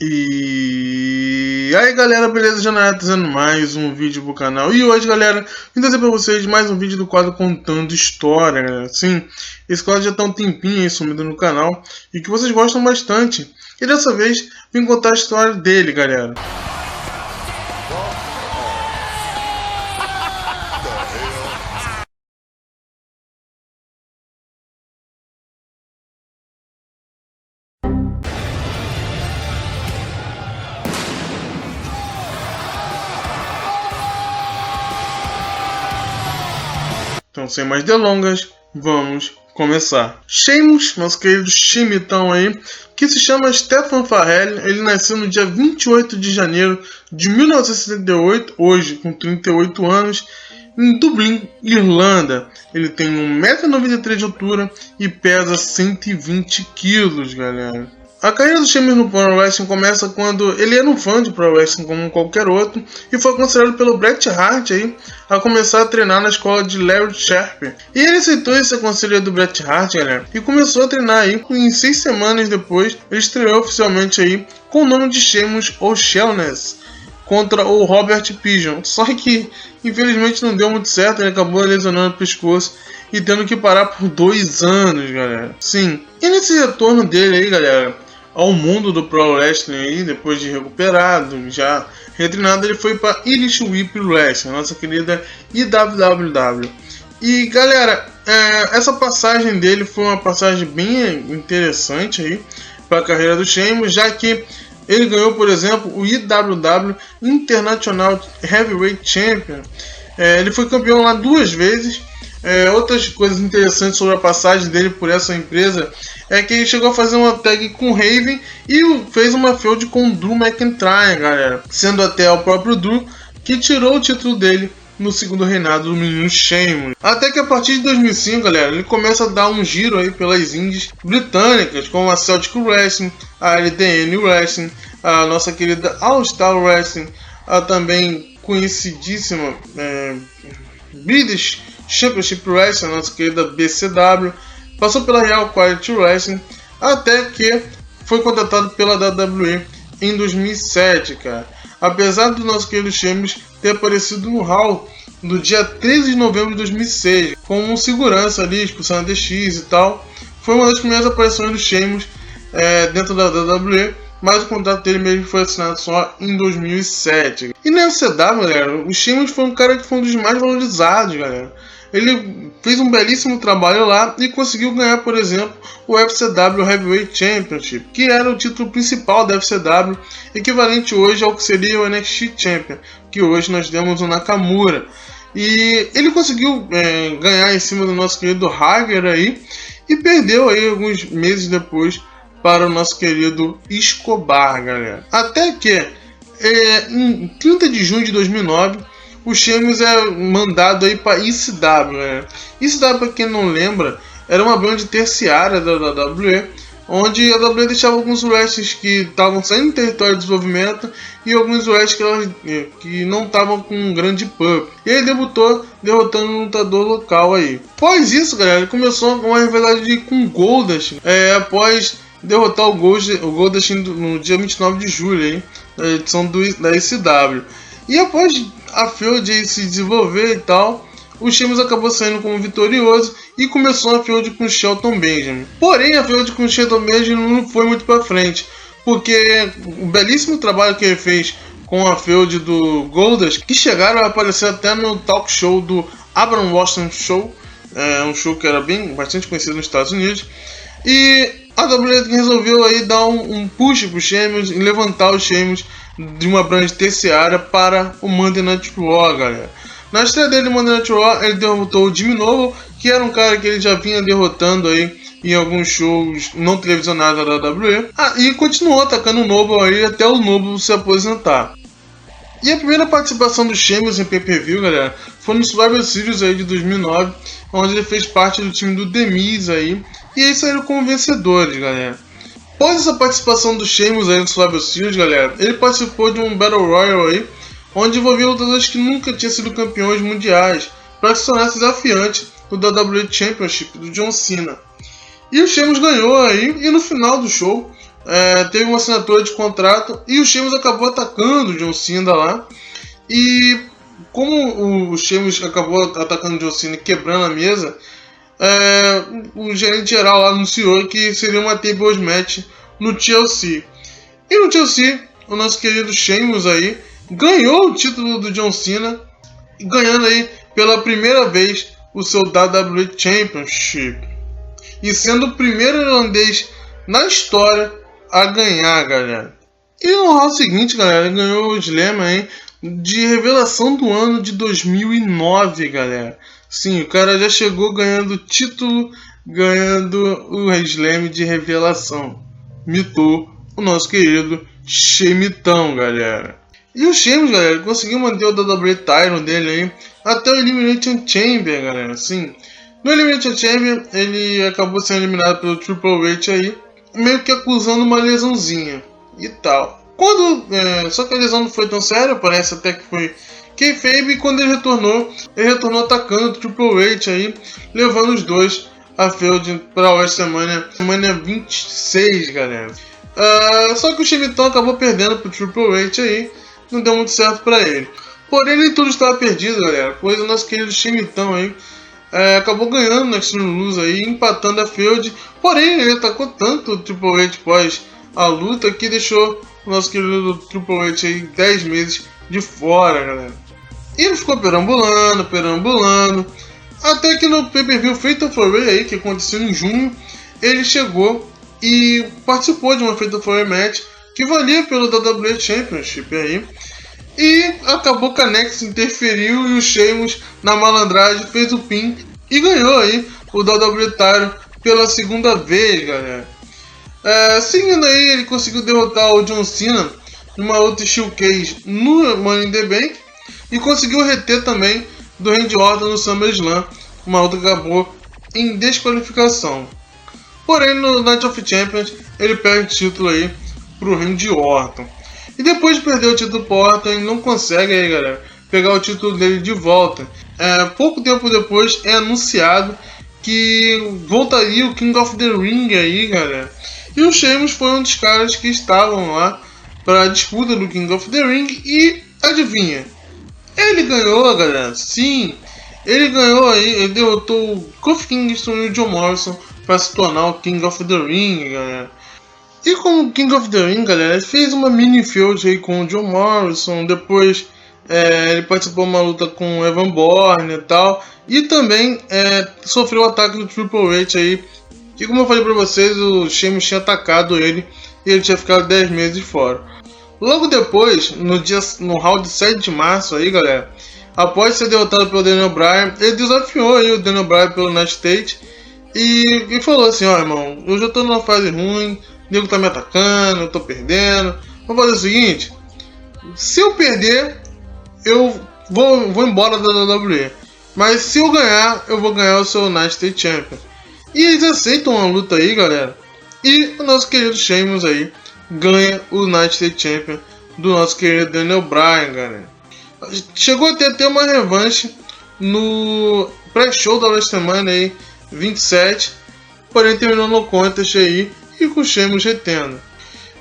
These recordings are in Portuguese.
E aí galera, beleza? Janara trazendo mais um vídeo pro canal. E hoje galera, vim trazer pra vocês mais um vídeo do quadro Contando História, galera. Sim, esse quadro já tá um tempinho aí sumido no canal e que vocês gostam bastante. E dessa vez vim contar a história dele, galera. Então, sem mais delongas, vamos começar. Sheamus, nosso querido Shemitão aí, que se chama Stephen Farrell, ele nasceu no dia 28 de janeiro de 1978, hoje com 38 anos, em Dublin, Irlanda. Ele tem 1,93 m de altura e pesa 120 kg, galera. A carreira do Sheamus no Pro Wrestling começa quando ele era um fã de Pro Wrestling como qualquer outro e foi aconselhado pelo Bret Hart aí a começar a treinar na escola de Larry Sharp. E ele aceitou esse aconselho do Bret Hart, galera, e começou a treinar aí. E em 6 semanas depois, ele estreou oficialmente aí com o nome de Sheamus O'Shaughnessy contra o Robert Pigeon. Só que infelizmente não deu muito certo, ele acabou lesionando o pescoço e tendo que parar por 2 anos, galera. Sim, e nesse retorno dele aí, galera, ao mundo do Pro Wrestling aí, depois de recuperado, já retreinado, ele foi para Irish Whip Wrestling, nossa querida IWW. E galera, essa passagem dele foi uma passagem bem interessante aí para a carreira do Sheamus, já que ele ganhou, por exemplo, o IWW International Heavyweight Champion. Ele foi campeão lá 2 vezes. Outras coisas interessantes sobre a passagem dele por essa empresa é que ele chegou a fazer uma tag com o Raven e fez uma feud com o Drew McIntyre, galera. Sendo até o próprio Drew que tirou o título dele no segundo reinado do menino Sheamus. Até que a partir de 2005, galera, ele começa a dar um giro aí pelas indies britânicas, como a Celtic Wrestling, a LDN Wrestling, a nossa querida All Star Wrestling, a também conhecidíssima British Championship Wrestling, a nossa querida BCW, passou pela Real Quality Wrestling, até que foi contratado pela WWE em 2007, cara. Apesar do nosso querido Sheamus ter aparecido no Raw no dia 13 de novembro de 2006, como um segurança ali, expulsando a DX e tal, foi uma das primeiras aparições do Sheamus dentro da WWE, mas o contrato dele mesmo foi assinado só em 2007. E na CW, galera, o Sheamus foi um cara que foi um dos mais valorizados, galera. Ele fez um belíssimo trabalho lá e conseguiu ganhar, por exemplo, o FCW Heavyweight Championship, que era o título principal da FCW, equivalente hoje ao que seria o NXT Champion, que hoje nós temos o Nakamura. E ele conseguiu ganhar em cima do nosso querido Hager aí e perdeu aí alguns meses depois para o nosso querido Escobar, galera. Até que em 30 de junho de 2009, o Sheamus é mandado aí para ECW, né? ECW, para quem não lembra, era uma brand terciária da WWE, onde a WWE deixava alguns wrestlers que estavam saindo do território de desenvolvimento e alguns wrestlers que não estavam com um grande pub. E ele debutou derrotando um lutador local aí. Após isso, galera, ele começou uma rivalidade com o Goldust, após derrotar o Goldust no dia 29 de julho, aí, na edição da ECW. E após a feud se desenvolver e tal, o Sheamus acabou saindo como vitorioso e começou a feud com o Shelton Benjamin. Porém, a feud com o Shelton Benjamin não foi muito para frente, porque o belíssimo trabalho que ele fez com a feud do Goldust, que chegaram a aparecer até no talk show do Abraham Washington Show, um show que era bastante conhecido nos Estados Unidos, e a WWE resolveu aí dar um push pro Sheamus e levantar o Sheamus de uma brand terciária para o Monday Night Raw, galera. Na estreia dele no Monday Night Raw, ele derrotou o Jimmy Noble, que era um cara que ele já vinha derrotando aí em alguns shows não televisionados da WWE, e continuou atacando o Noble aí até o Noble se aposentar. E a primeira participação do Sheamus em pay-per-view, galera, foi no Survivor Series aí de 2009, onde ele fez parte do time do The Miz aí, e eles saíram como vencedores, galera. Após essa participação do Sheamus aí no Survivor Series, galera, ele participou de um Battle Royale aí, onde envolvia lutadores que nunca tinham sido campeões mundiais, para se tornar desafiante do WWE Championship do John Cena. E o Sheamus ganhou aí, e no final do show, teve uma assinatura de contrato e o Sheamus acabou atacando o John Cena lá. E como o Sheamus acabou atacando o John Cena e quebrando a mesa, o gerente geral lá anunciou que seria uma tables match no TLC. E no TLC, o nosso querido Sheamus aí ganhou o título do John Cena, ganhando aí pela primeira vez o seu WWE Championship. E sendo o primeiro irlandês na história a ganhar, galera. E no round seguinte, galera, ele ganhou o Slam aí de revelação do ano de 2009, galera. Sim, o cara já chegou ganhando o título, ganhando o Slam de revelação. Mitou o nosso querido Shemitão, galera. E o Sheamus, galera, conseguiu manter o WWE Title dele aí até o Elimination Chamber, galera. Sim, no Elimination Chamber ele acabou sendo eliminado pelo Triple H aí, meio que acusando uma lesãozinha e tal. Só que a lesão não foi tão séria, parece até que foi kayfabe, e quando ele retornou atacando o Triple H aí, levando os dois a feud para a WrestleMania 26, galera. Só que o Shemitão acabou perdendo pro Triple H aí, não deu muito certo para ele. Porém, nem tudo estava perdido, galera, pois o nosso querido Shemitão aí acabou ganhando na Extreme Rules aí, empatando a feud. Porém, ele atacou tanto o Triple H após a luta que deixou o nosso querido Triple H aí 10 meses de fora, galera. E ele ficou perambulando, até que no pay-per-view Fatal 4-Way aí, que aconteceu em junho, ele chegou e participou de uma Fatal 4-Way match que valia pelo WWE Championship aí. E acabou que a Nex interferiu e o Sheamus, na malandragem, fez o pin e ganhou aí o WWE Title pela segunda vez, galera. Seguindo aí, ele conseguiu derrotar o John Cena numa outra showcase no Money in the Bank e conseguiu reter também do Randy Orton no SummerSlam, uma outra que acabou em desqualificação. Porém, no Night of Champions, ele perde o título aí pro Randy Orton. E depois de perder o título pro Orton, ele não consegue aí, galera, pegar o título dele de volta. Pouco tempo depois é anunciado que voltaria o King of the Ring aí, galera. E o Sheamus foi um dos caras que estavam lá para a disputa do King of the Ring. E adivinha? Ele ganhou, galera. Sim, ele ganhou aí. Ele derrotou o Kofi Kingston e o John Morrison para se tornar o King of the Ring, galera. E como King of the Ring, galera, ele fez uma mini feud aí com o John Morrison. Depois ele participou de uma luta com o Evan Bourne e tal. E também sofreu o ataque do Triple H aí. Que, como eu falei pra vocês, o Sheamus tinha atacado ele e ele tinha ficado 10 meses fora. Logo depois, no round 7 de março aí, galera, após ser derrotado pelo Daniel Bryan, ele desafiou aí o Daniel Bryan pelo United States e falou assim: ó, irmão, eu já tô numa fase ruim, o nego tá me atacando, eu tô perdendo. Vamos fazer o seguinte: se eu perder, eu vou embora da WWE, mas se eu ganhar, eu vou ganhar o seu United States Champion. E eles aceitam a luta aí, galera. E o nosso querido Sheamus aí ganha o United States Champion do nosso querido Daniel Bryan, galera. Chegou a ter uma revanche no pré-show da WrestleMania aí, 27. Porém terminou no contest aí e com o Sheamus retendo.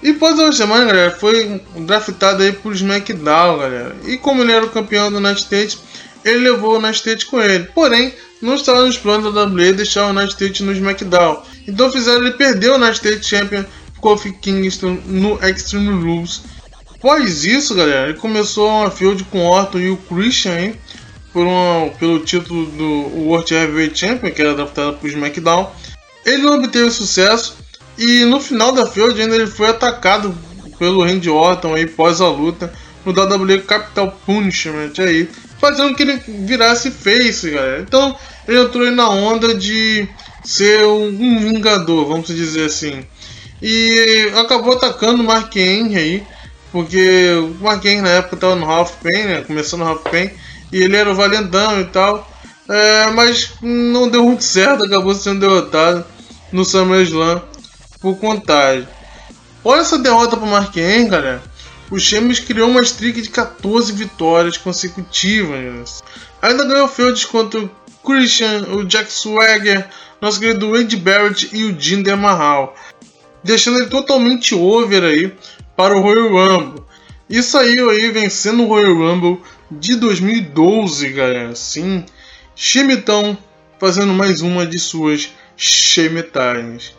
E após a WrestleMania, galera, foi draftado aí por SmackDown, galera. E como ele era o campeão do United States, ele levou o United States com ele. Porém, não estava nos planos da WWE deixar o United States no SmackDown. Então fizeram ele perder o United States Champion Kofi Kingston no Extreme Rules. Após isso, galera, ele começou uma feud com o Orton e o Christian hein, pelo título do World Heavyweight Champion, que era draftado por SmackDown. Ele não obteve sucesso e no final da feud ainda ele foi atacado pelo Randy Orton aí, pós a luta no WWE Capital Punishment aí, fazendo que ele virasse face, galera. Então ele entrou aí na onda de ser um vingador, vamos dizer assim. E acabou atacando o Mark Henry aí, porque o Mark Henry na época estava no Half Pain, né, começando no Half Pain, e ele era o valentão e tal. Mas não deu muito certo, acabou sendo derrotado no SummerSlam por contagem. Olha essa derrota para o Mark Henry, galera. O Sheamus criou uma streak de 14 vitórias consecutivas. Ainda ganhou feuds contra o Christian, o Jack Swagger, nosso querido Wade Barrett e o Jinder Mahal. deixando ele totalmente over aí para o Royal Rumble. E saiu aí vencendo o Royal Rumble de 2012, galera. Sim, Shemitão fazendo mais uma de suas Shemitimes.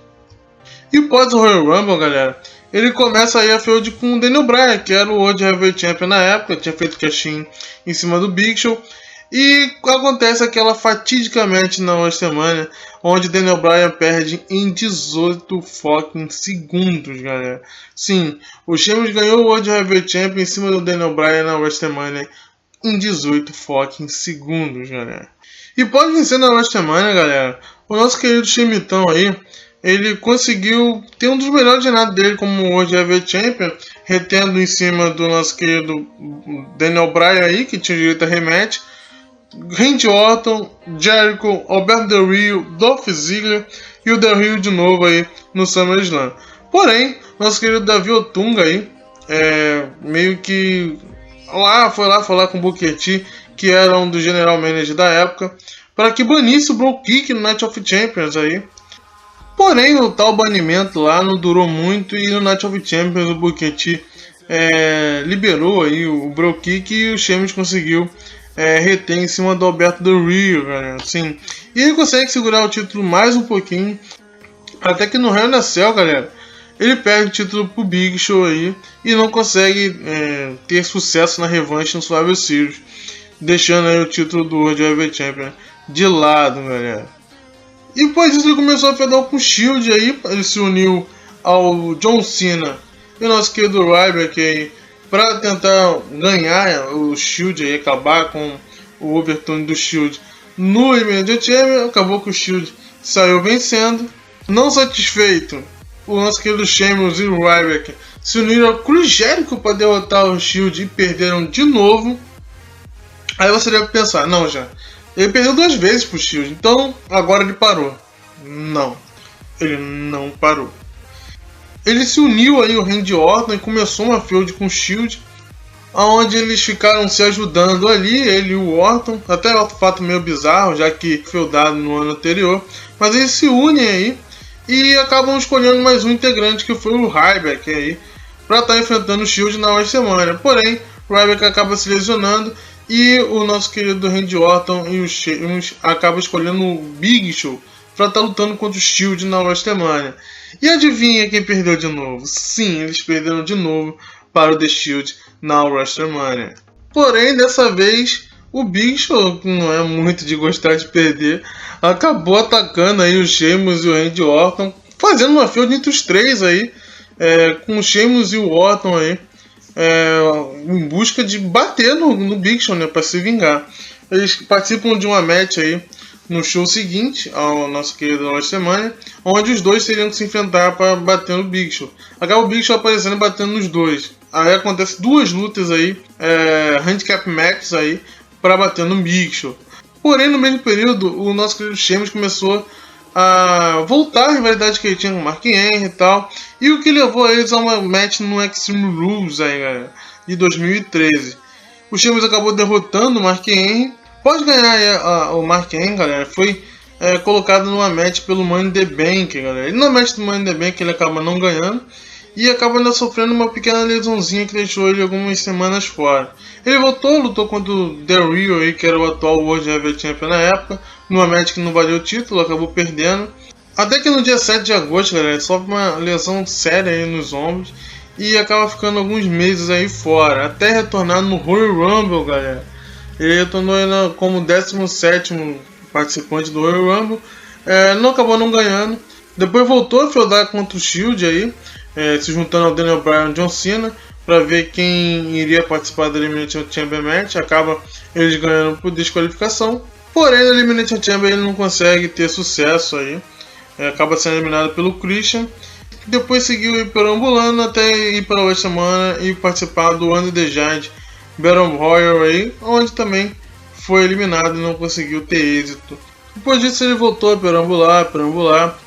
E pós o Royal Rumble, galera, ele começa aí a feud com o Daniel Bryan, que era o World Heavyweight Champion na época, tinha feito cash-in em cima do Big Show. E acontece aquela fatidicamente na WrestleMania, onde Daniel Bryan perde em 18 fucking segundos, galera. Sim, o Sheamus ganhou o World Heavyweight Champion em cima do Daniel Bryan na WrestleMania em 18 fucking segundos, galera. E pode vencer na WrestleMania, galera, o nosso querido Shemitão aí, ele conseguiu ter um dos melhores reinados dele como World Heavyweight Champion, retendo em cima do nosso querido Daniel Bryan aí, que tinha direito a rematch, Randy Orton, Jericho, Alberto Del Rio, Dolph Ziggler e o Del Rio de novo aí no SummerSlam. Porém, nosso querido Davi Otunga aí, meio que foi lá falar com o Booker T, que era um dos general managers da época, para que banisse o Brogue Kick no Night of Champions aí. Porém, o tal banimento lá não durou muito e no Night of Champions o Booker T liberou aí o Brogue Kick e o Sheamus conseguiu reter em cima do Alberto Del Rio, galera. Sim. E ele consegue segurar o título mais um pouquinho, até que no Hell in a Cell, galera, ele perde o título pro Big Show aí e não consegue ter sucesso na revanche no Survivor Series, deixando aí o título do World Heavyweight Champion de lado, galera. E depois disso ele começou a fedar com o Shield aí, ele se uniu ao John Cena e o nosso querido Ryback aí, para tentar ganhar o Shield e acabar com o overturn do Shield no Elimination Chamber. Acabou que o Shield saiu vencendo. Não satisfeito, o nosso querido Sheamus e o Ryback se uniram ao Chris Jericho para derrotar o Shield e perderam de novo. Aí você deve pensar, não, já ele perdeu 2 vezes pro Shield, então agora ele parou. Não, ele não parou. Ele se uniu aí o Randy Orton e começou uma feud com o Shield, onde eles ficaram se ajudando ali, ele e o Orton, até um fato meio bizarro, já que feudado no ano anterior, mas eles se unem aí e acabam escolhendo mais um integrante, que foi o Ryback aí, para estar enfrentando o Shield na WrestleMania. Porém, o Ryback acaba se lesionando e o nosso querido Randy Orton e o Sheamus acabam escolhendo o Big Show para estar lutando contra o Shield na WrestleMania. E adivinha quem perdeu de novo? Sim, eles perderam de novo para o The Shield na WrestleMania. Porém, dessa vez, o Big Show, que não é muito de gostar de perder, acabou atacando aí o Sheamus e o Randy Orton, fazendo uma feud entre os três aí, com o Sheamus e o Orton aí, em busca de bater no Big Show, né, para se vingar. Eles participam de uma match aí no show seguinte ao nosso querido WrestleMania, onde os dois teriam que se enfrentar para bater no Big Show. Acaba o Big Show aparecendo e batendo nos dois. Aí acontece 2 lutas aí, handicap matches aí, para bater no Big Show. Porém, no mesmo período, o nosso querido Sheamus começou a voltar à rivalidade que ele tinha com o Mark Henry e tal, e o que levou eles a uma match no Extreme Rules aí, galera, de 2013. O Sheamus acabou derrotando o Mark Henry. Pode ganhar o Mark Henry, galera, foi colocado numa match pelo Money in the Bank, galera. E na match do Money in the Bank ele acaba não ganhando e acaba ainda sofrendo uma pequena lesãozinha que deixou ele algumas semanas fora. Ele voltou, lutou contra o Del Rio, aí, que era o atual World Heavyweight Champion na época, numa match que não valeu o título, acabou perdendo. Até que no dia 7 de agosto, galera, ele sofre uma lesão séria aí nos ombros e acaba ficando alguns meses aí fora, até retornar no Royal Rumble, galera. Ele retornou como 17º participante do Royal Rumble, não acabou não ganhando. Depois voltou a feudar contra o Shield aí, se juntando ao Daniel Bryan e John Cena para ver quem iria participar da Elimination Chamber Match. Acaba eles ganhando por desqualificação. Porém, na Elimination Chamber ele não consegue ter sucesso aí, acaba sendo eliminado pelo Christian. Depois seguiu ir perambulando até ir para a WrestleMania e participar do Under the Giant Battle Royal aí, onde também foi eliminado e não conseguiu ter êxito. Depois disso ele voltou a perambular,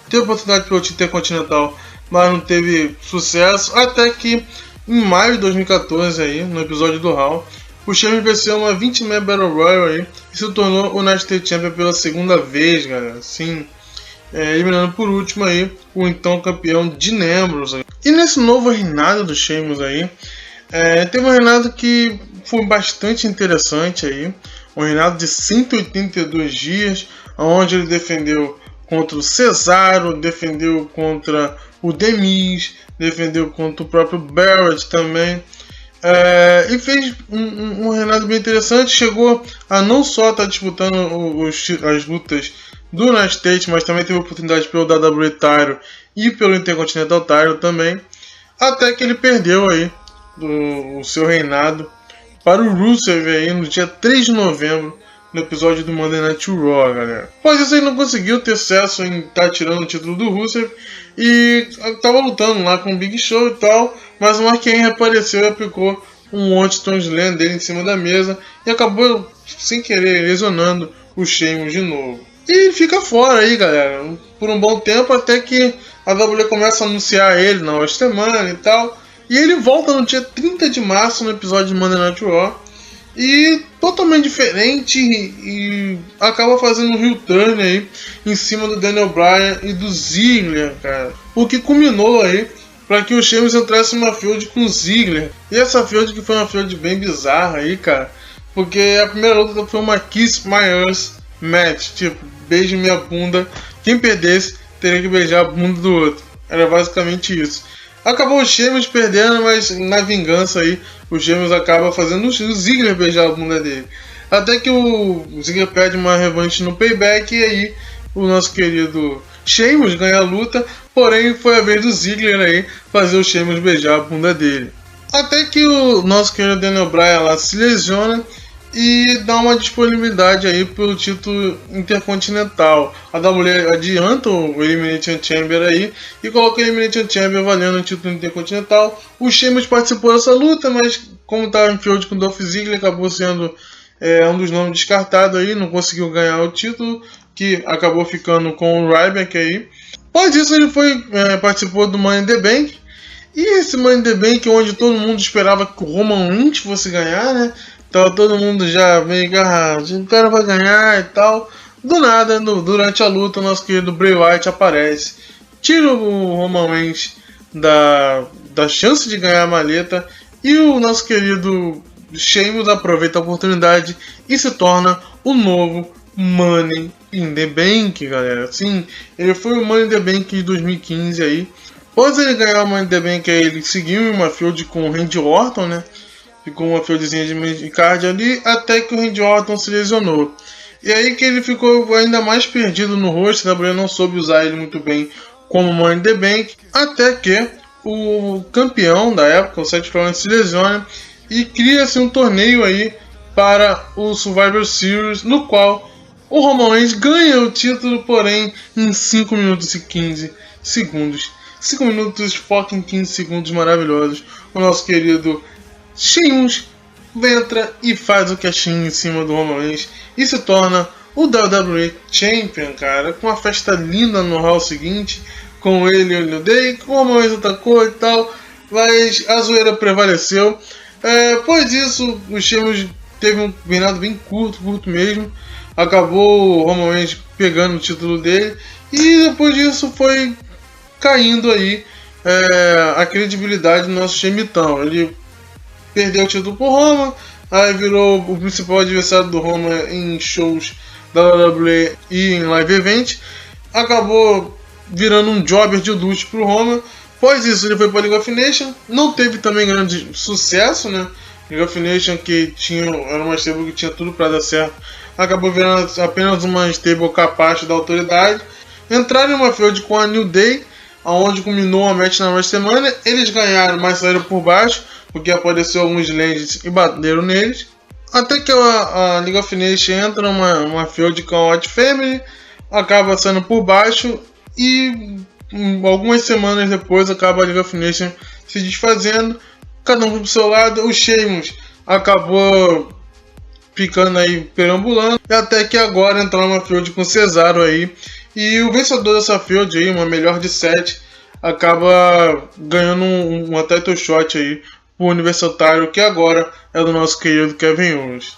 teve a oportunidade pelo título Intercontinental, mas não teve sucesso, até que em maio de 2014 aí, no episódio do Raw, o Sheamus venceu uma 20-man Battle Royal aí e se tornou o United States Champion pela segunda vez, galera. Sim, eliminando por último aí o então campeão Dean Ambrose. E nesse novo reinado do Sheamus aí, teve um reinado que foi bastante interessante aí, um reinado de 182 dias, onde ele defendeu contra o Cesaro, defendeu contra o The Miz, defendeu contra o próprio Barrett também. E fez um reinado bem interessante. Chegou a não só estar disputando as lutas do United States, mas também teve oportunidade pelo WWE Title e pelo Intercontinental Title também. Até que ele perdeu aí o seu reinado para o Rusev aí no dia 3 de novembro, no episódio do Monday Night Raw, galera. Após isso, ele não conseguiu ter sucesso em estar tirando o título do Rusev e estava lutando lá com o Big Show e tal, mas o Mark Henry apareceu e aplicou um One Stone Slam dele em cima da mesa e acabou, sem querer, lesionando o Sheamus de novo. E fica fora aí, galera, por um bom tempo, até que a WWE começa a anunciar ele na outra semana e tal. E ele volta no dia 30 de março no episódio de Monday Night Raw. E totalmente diferente e acaba fazendo um heel turn aí em cima do Daniel Bryan e do Ziggler, cara. O que culminou aí para que o Sheamus entrasse numa feud com o Ziggler. E essa feud que foi uma feud bem bizarra aí, cara. Porque a primeira luta foi uma Kiss My Ass match, tipo, beije minha bunda. Quem perdesse teria que beijar a bunda do outro. Era basicamente isso. Acabou o Sheamus perdendo, mas na vingança aí, o Sheamus acaba fazendo o Ziggler beijar a bunda dele. Até que o Ziggler pede uma revanche no Payback e aí o nosso querido Sheamus ganha a luta, porém foi a vez do Ziggler aí fazer o Sheamus beijar a bunda dele. Até que o nosso querido Daniel Bryan lá se lesiona e dá uma disponibilidade aí pelo título intercontinental. A WWE adianta o Elimination Chamber aí e coloca o Elimination Chamber valendo o título intercontinental. O Sheamus participou dessa luta, mas como estava em feud com o Dolph Ziggler, acabou sendo um dos nomes descartados aí, não conseguiu ganhar o título, que acabou ficando com o Ryback aí. Após isso ele participou do Money in the Bank. E esse Money in the Bank, onde todo mundo esperava que o Roman Reigns fosse ganhar, né? Então todo mundo já meio o cara vai ganhar e tal. Do nada, durante a luta, o nosso querido Bray Wyatt aparece, tira o Roman Reigns da chance de ganhar a maleta e o nosso querido Sheamus aproveita a oportunidade e se torna o novo Money in the Bank, galera. Sim, ele foi o Money in the Bank de 2015 aí. Após ele ganhar o Money in the Bank, aí ele seguiu uma feud com o Randy Orton, né? Ficou uma feudzinha de mid-card ali, até que o Randy Orton se lesionou. E aí que ele ficou ainda mais perdido no roster, a WWE não soube usar ele muito bem como Money in the Bank, até que o campeão da época, o Seth Rollins, se lesiona e cria-se um torneio aí para o Survivor Series, no qual o Roman Reigns ganha o título, porém em 5 minutos e 15 segundos. 5 minutos fucking 15 segundos maravilhosos. O nosso querido Sheamus entra e faz o cashinho em cima do Roman Reigns e se torna o WWE Champion, cara, com uma festa linda no hall seguinte, com ele e o New Day, que o Roman Reigns atacou e tal, mas a zoeira prevaleceu. Depois disso, o Sheamus teve um reinado bem curto mesmo, acabou o Roman Reigns pegando o título dele e depois disso foi caindo aí a credibilidade do nosso Shemitão. Ele perdeu o título pro Roman, aí virou o principal adversário do Roman em shows da WWE e em live event, acabou virando um jobber de luxo pro Roman. Após isso ele foi para League of Nations, não teve também grande sucesso, né? League of Nations, que era uma stable que tinha tudo para dar certo, acabou virando apenas uma stable capaz da autoridade. Entraram em uma feud com a New Day, onde culminou a match na WrestleMania. Eles ganharam, mas saíram por baixo, porque apareceu alguns legends e bateram neles. Até que a League of Nations entra numa feud com a Hot Family, acaba saindo por baixo e algumas semanas depois acaba a League of Nations se desfazendo, cada um pro seu lado. O Sheamus acabou ficando aí perambulando, e até que agora entrou numa feud com o Cesaro aí, e o vencedor dessa feud aí, uma melhor de 7, acaba ganhando uma title shot aí pro universitário, que agora é do nosso querido Kevin Owens.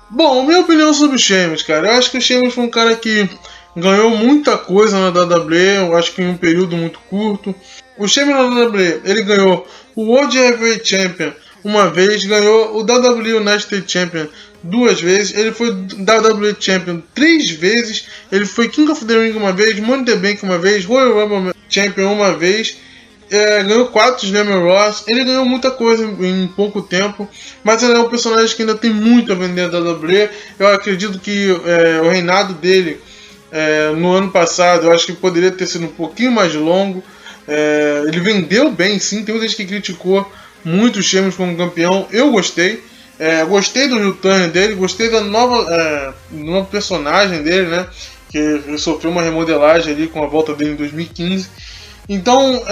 Bom, minha opinião sobre o Sheamus, cara, eu acho que o Sheamus foi um cara que ganhou muita coisa na WWE, eu acho que em um período muito curto. O Sheamus na WWE, ele ganhou o World Heavyweight Champion uma vez, ganhou o WWE United Champion 2 vezes, ele foi WWE Champion 3 vezes, ele foi King of the Ring uma vez, Money in the Bank uma vez, Royal Rumble Champion uma vez, ganhou 4 Slammer Ross, ele ganhou muita coisa em pouco tempo, mas ele é um personagem que ainda tem muito a vender da WWE. Eu acredito que o reinado dele no ano passado, eu acho que poderia ter sido um pouquinho mais longo. Ele vendeu bem, sim, tem muita gente que criticou muito o Sheamus como campeão, eu gostei. Gostei do return dele, gostei da nova personagem dele, né? Que ele sofreu uma remodelagem ali com a volta dele em 2015. Então,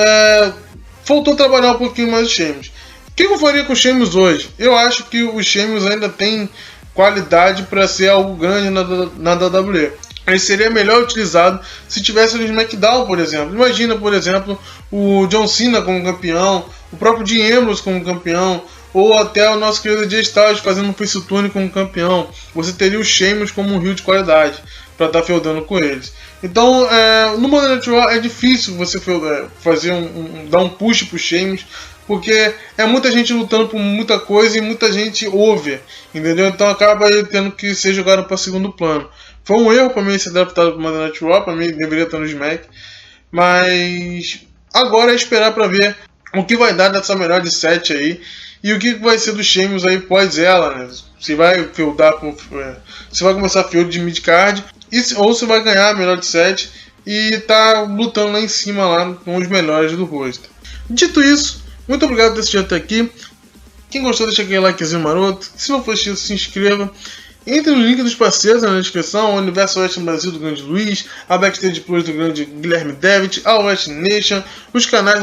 faltou trabalhar um pouquinho mais o Sheamus. O que eu faria com o Sheamus hoje? Eu acho que o Sheamus ainda tem qualidade para ser algo grande na WWE. Ele seria melhor utilizado se tivesse no SmackDown, por exemplo. Imagina, por exemplo, o John Cena como campeão, o próprio Dean Ambrose como campeão, ou até o nosso querido AJ Styles fazendo um face turn como campeão. Você teria o Sheamus como um heel de qualidade para estar feudando com eles. Então, no Monday Night Raw é difícil você fazer dar um push pro Sheamus, porque é muita gente lutando por muita coisa e muita gente over, entendeu? Então acaba ele tendo que ser jogado para segundo plano. Foi um erro para mim ser adaptado para Monday Night Raw, para mim deveria estar no Smack, mas agora é esperar para ver o que vai dar nessa melhor de 7 aí e o que vai ser do Sheamus aí pós ela, né? Se vai feudar se vai começar a feud de mid-card ou se vai ganhar a melhor de 7 e tá lutando lá em cima lá com os melhores do roster. Dito isso, muito obrigado por assistir até aqui. Quem gostou, deixa aquele likezinho maroto. Se não for inscrito, se inscreva. Entre no link dos parceiros na descrição: o Universo Wrestling Brasil do grande Luiz, a Backstage Plus do grande Guilherme Devitt, a Wrestling Nation, os canais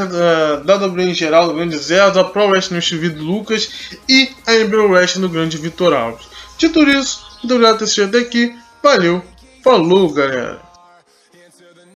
da WWE em geral do grande Zé, a Pro Wrestling TV do Lucas e a NBL Wrestling do grande Vitor Alves. Dito isso, muito obrigado por ter assistido até aqui. Valeu, falou galera!